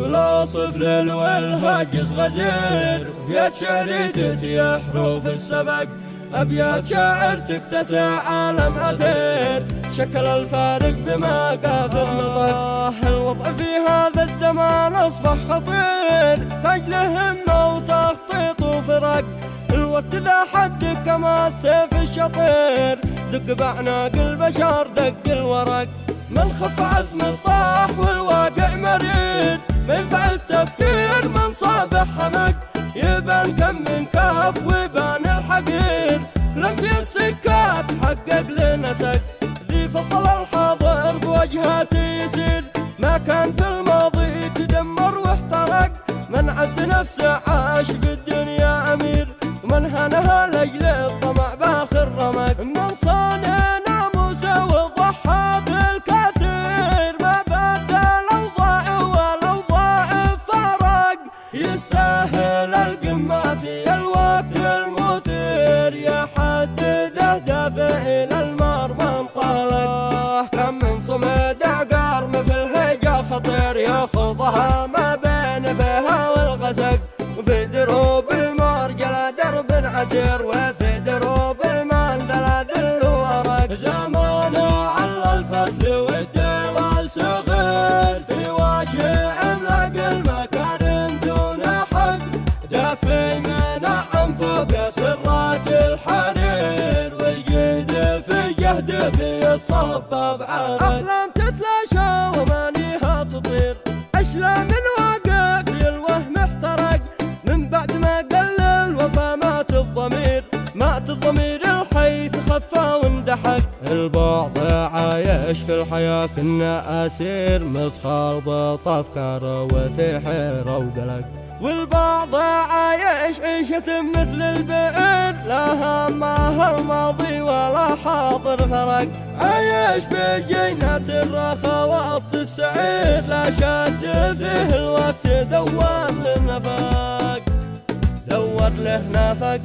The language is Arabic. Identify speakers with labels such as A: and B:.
A: ولا صفل والهاجس غزير، بيت شعري تتيح حروف السبق، أبيات شاعر تكتسع عالم أثير، شكل الفارق بما قافل نطق. الوضع في هذا الزمان أصبح خطير، يحتاج له همة وتخطيط وفرق، الوقت ذا حدك كما السيف الشطير، دق بأعناق البشر دق الورق. من خف عزم طاح والواقع مريض، من فعل التفكير من صابح حمق، يبان كم من كاف ويبان الحقير، لم في السكات حقق لنسق. ذي فضل الحاضر بوجهاته يسير، ما كان في الماضي تدمر واحترق، من عز نفسه عاش في الدنيا أمير، ومن هانها لأجل الطمع باخر رمق. من صانع ناموسه وضحى بالكثير، ما بدل الضائع والأوضاع فرق، يستاهل القمة في الوقت المثير، يحدد أهدافه إلى المرمى انطلق. كم من صمد عقار مثل هيجا خطير، يخوضها ما بين فيها والغسق، وفي دروب المرجلة درب عسير، وفي دروب المنزلة ذل ورق. زمانه على الفصل والدلال صغير، في وجه عملاق المكارم دون حق، دافي منعم فوق سرات الحرير، والجهد في جهد بيتصبب عرق. أحلام تتلاشى ومانيها تطير، أشلام الواقع في الوهم احترق، من بعد ما قل الوفا مات الضمير، مات الضمير الحي تخفى واندحق. البعض عايش في الحياة كنا أسير، متخربط أفكاره وفي حيرة وقلق، والبعض عايش عيشة مثل البئر، لا همه الماضي ولا حاضر فرق، عايش بجينة الرخا وسط السعير، لا شد فيه الوقت دوام للنفق، دور له نفق.